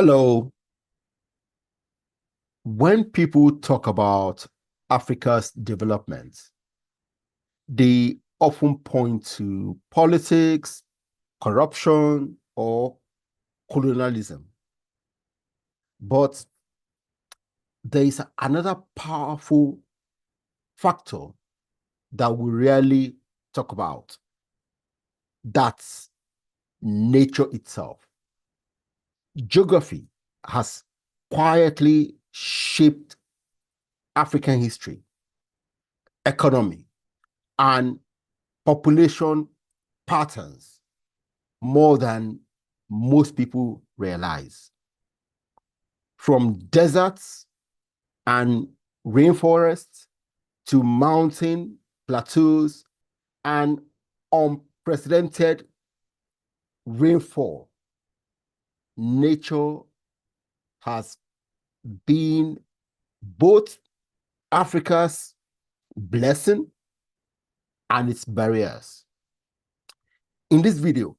Hello. When people talk about Africa's development, they often point to politics, corruption, or colonialism. But there is another powerful factor that we rarely talk about. That's nature itself. Geography has quietly shaped African history, economy, and population patterns more than most people realize. From deserts and rainforests to mountain plateaus and unprecedented rainfall, nature has been both Africa's blessing and its barriers. In this video,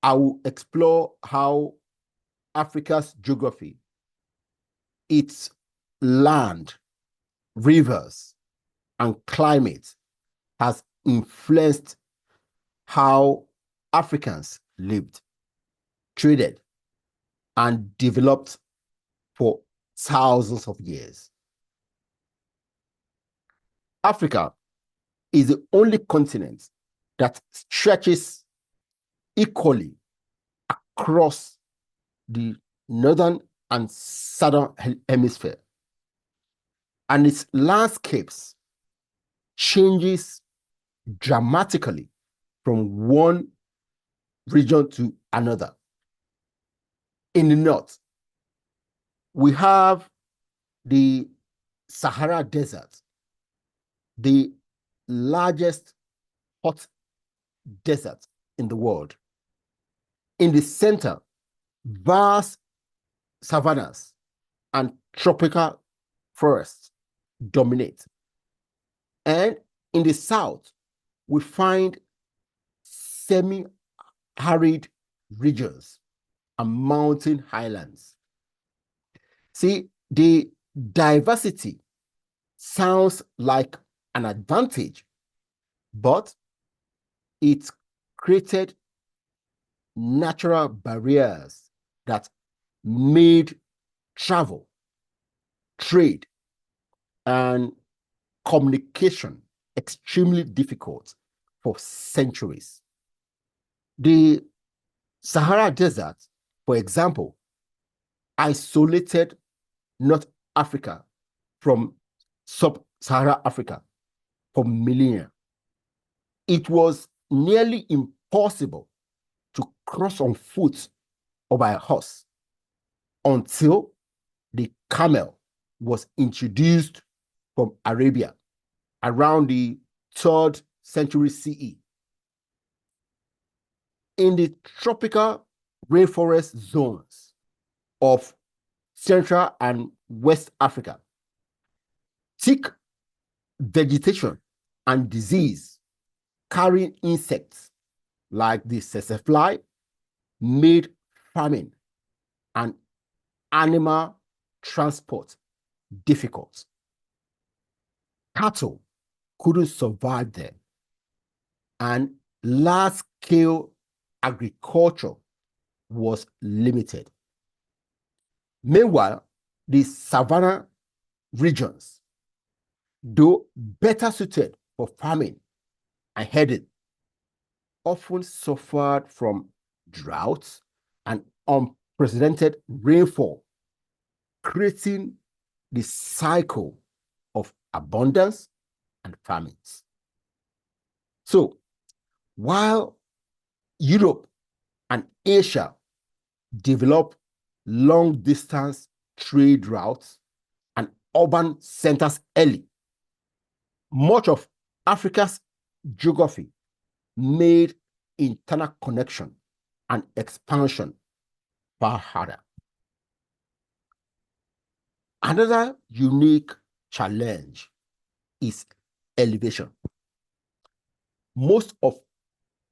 I will explore how Africa's geography, its land, rivers, and climate has influenced how Africans lived, traded, and developed for thousands of years. Africa is the only continent that stretches equally across the northern and southern hemisphere, and its landscapes changes dramatically from one region to another. In the north, we have the Sahara Desert, the largest hot desert in the world. In the center, vast savannas and tropical forests dominate. And in the south, we find semi-arid regions and mountain highlands. See, the diversity sounds like an advantage, but it created natural barriers that made travel, trade, and communication extremely difficult for centuries. The Sahara Desert, for example, isolated North Africa from Sub-Saharan Africa for millennia. It was nearly impossible to cross on foot or by a horse until the camel was introduced from Arabia around the 3rd century CE. In the tropical rainforest zones of Central and West Africa, thick vegetation and disease carrying insects like the tsetse fly made farming and animal transport difficult. Cattle couldn't survive there, and large-scale agriculture was limited. Meanwhile, the savanna regions, though better suited for farming and herding, often suffered from droughts and unprecedented rainfall, creating the cycle of abundance and famines. So, while Europe and Asia developed long-distance trade routes and urban centers early, much of Africa's geography made internal connection and expansion far harder. Another unique challenge is elevation. Most of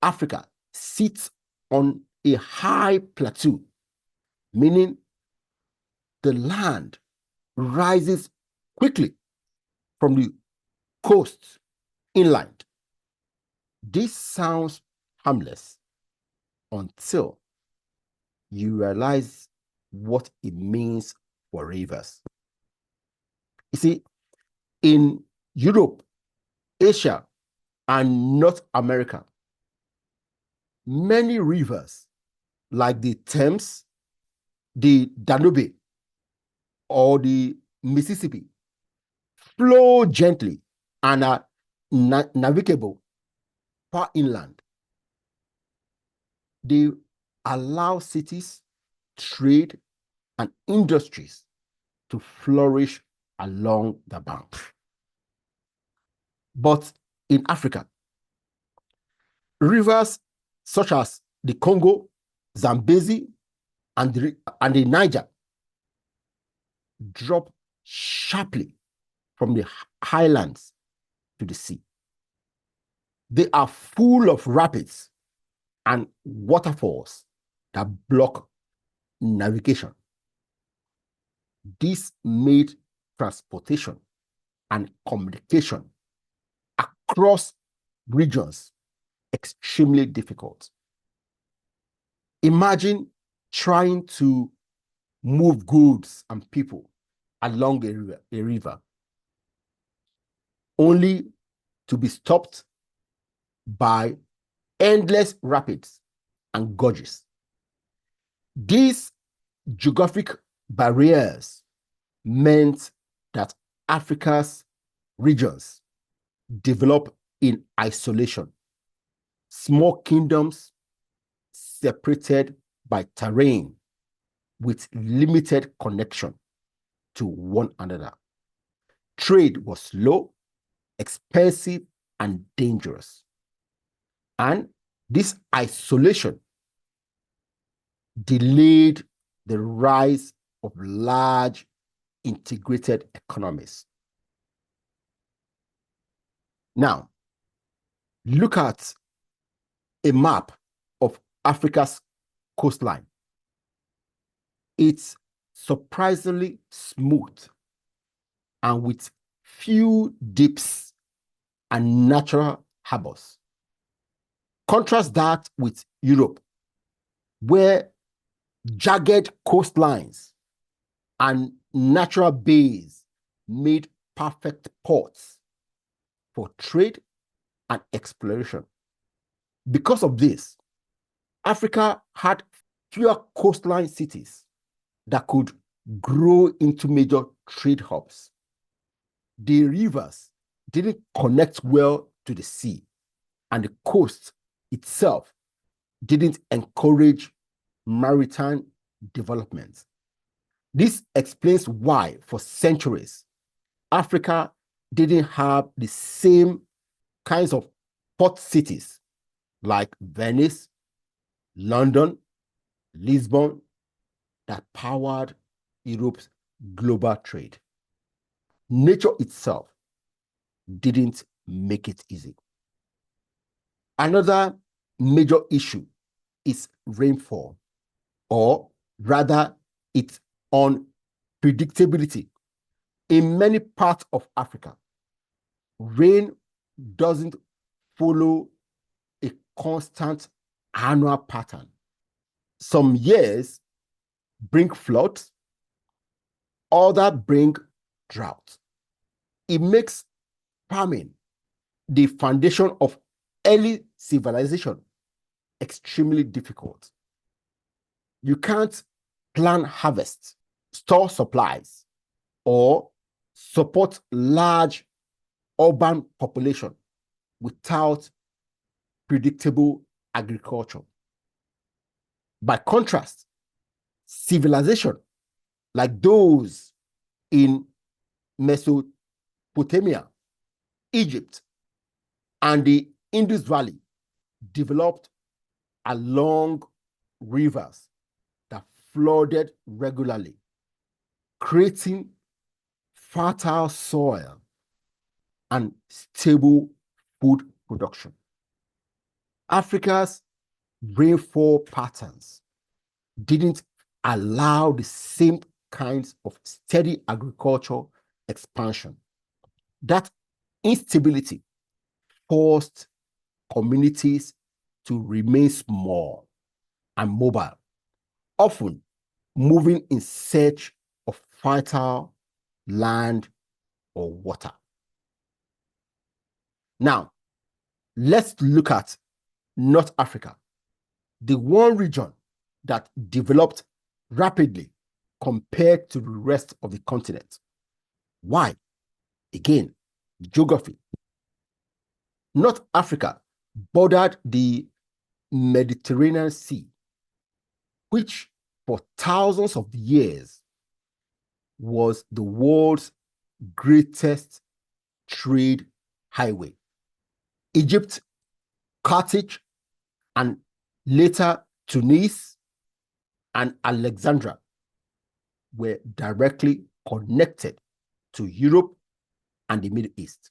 Africa sits on a high plateau, meaning the land rises quickly from the coast inland. This sounds harmless until you realize what it means for rivers. You see, in Europe, Asia, and North America, many rivers like the Thames, the Danube, or the Mississippi flow gently and are navigable far inland. They allow cities, trade, and industries to flourish along the bank. But in Africa, rivers such as the Congo, Zambezi, and the Niger drop sharply from the highlands to the sea. They are full of rapids and waterfalls that block navigation. This made transportation and communication across regions extremely difficult. Imagine trying to move goods and people along a river, only to be stopped by endless rapids and gorges. These geographic barriers meant that Africa's regions developed in isolation, small kingdoms separated by terrain with limited connection to one another. Trade was slow, expensive, and dangerous. And this isolation delayed the rise of large integrated economies. Now, look at a map of Africa's coastline. It's surprisingly smooth and with few dips and natural harbors. Contrast that with Europe, where jagged coastlines and natural bays made perfect ports for trade and exploration. Because of this, Africa had fewer coastline cities that could grow into major trade hubs. The rivers didn't connect well to the sea, and the coast itself didn't encourage maritime development. This explains why, for centuries, Africa didn't have the same kinds of port cities like Venice, London, Lisbon, that powered Europe's global trade. Nature itself didn't make it easy. Another major issue is rainfall, or rather its unpredictability. In many parts of Africa, rain doesn't follow a constant annual pattern. Some years bring floods, others bring drought. It makes farming, the foundation of early civilization, extremely difficult. You can't plan harvest, store supplies, or support large urban population without predictable agriculture. By contrast, civilization like those in Mesopotamia, Egypt, and the Indus Valley developed along rivers that flooded regularly, creating fertile soil and stable food production. Africa's rainfall patterns didn't allow the same kinds of steady agricultural expansion. That instability forced communities to remain small and mobile, often moving in search of fertile land or water. Now, let's look at North Africa, the one region that developed rapidly compared to the rest of the continent. Why? Again, geography. North Africa bordered the Mediterranean Sea, which for thousands of years was the world's greatest trade highway. Egypt, Carthage, and later Tunis and Alexandria were directly connected to Europe and the Middle East.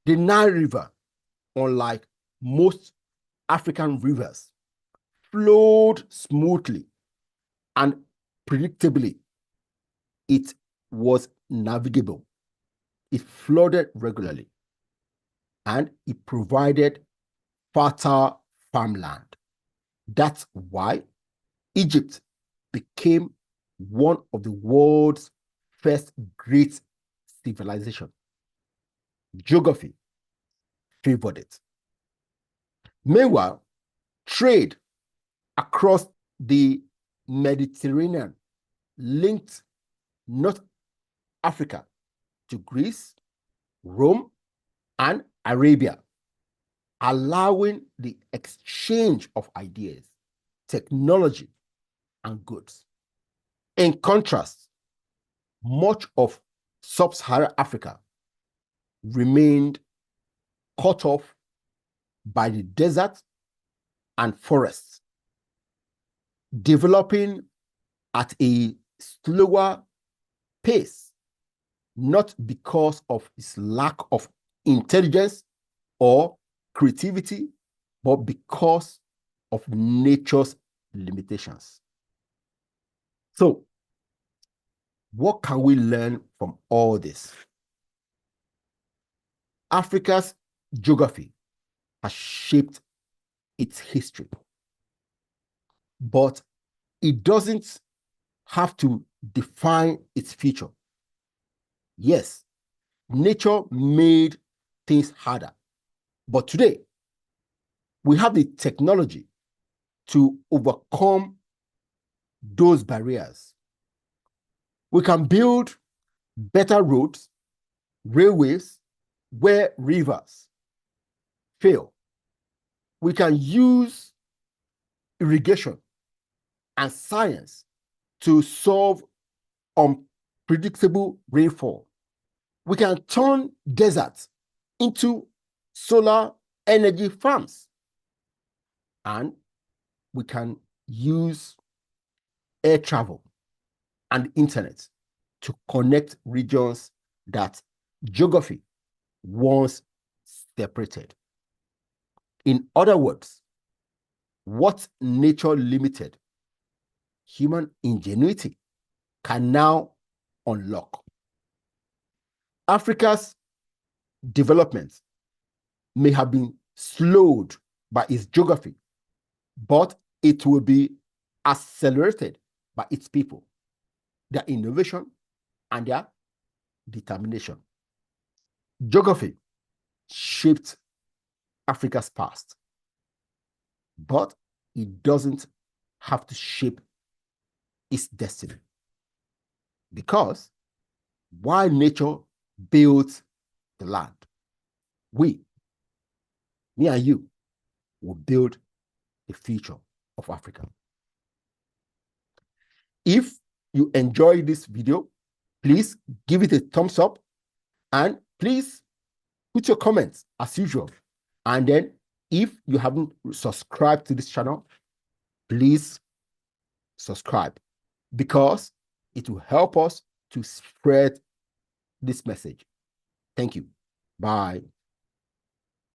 The Nile River, unlike most African rivers, flowed smoothly and predictably. It was navigable. It flooded regularly, and it provided fertile farmland. That's why Egypt became one of the world's first great civilizations. Geography favored it. Meanwhile, trade across the Mediterranean linked North Africa to Greece, Rome, and Arabia, allowing the exchange of ideas, technology, and goods. In contrast, much of Sub-Saharan Africa remained cut off by the desert and forests, developing at a slower pace, not because of its lack of intelligence or creativity, but because of nature's limitations. So, what can we learn from all this? Africa's geography has shaped its history, but it doesn't have to define its future. Yes, nature made things harder, but today we have the technology to overcome those barriers. We can build better roads, railways, where rivers fail. We can use irrigation and science to solve unpredictable rainfall. We can turn deserts into solar energy farms. And we can use air travel and internet to connect regions that geography once separated. In other words, what nature limited, human ingenuity can now unlock. Africa's development may have been slowed by its geography, but it will be accelerated by its people, their innovation, and their determination. Geography shaped Africa's past, but it doesn't have to shape its destiny. Because while nature built the land, me and you, will build the future of Africa. If you enjoyed this video, please give it a thumbs up, and please put your comments as usual. And then if you haven't subscribed to this channel, please subscribe, because it will help us to spread this message. Thank you. Bye.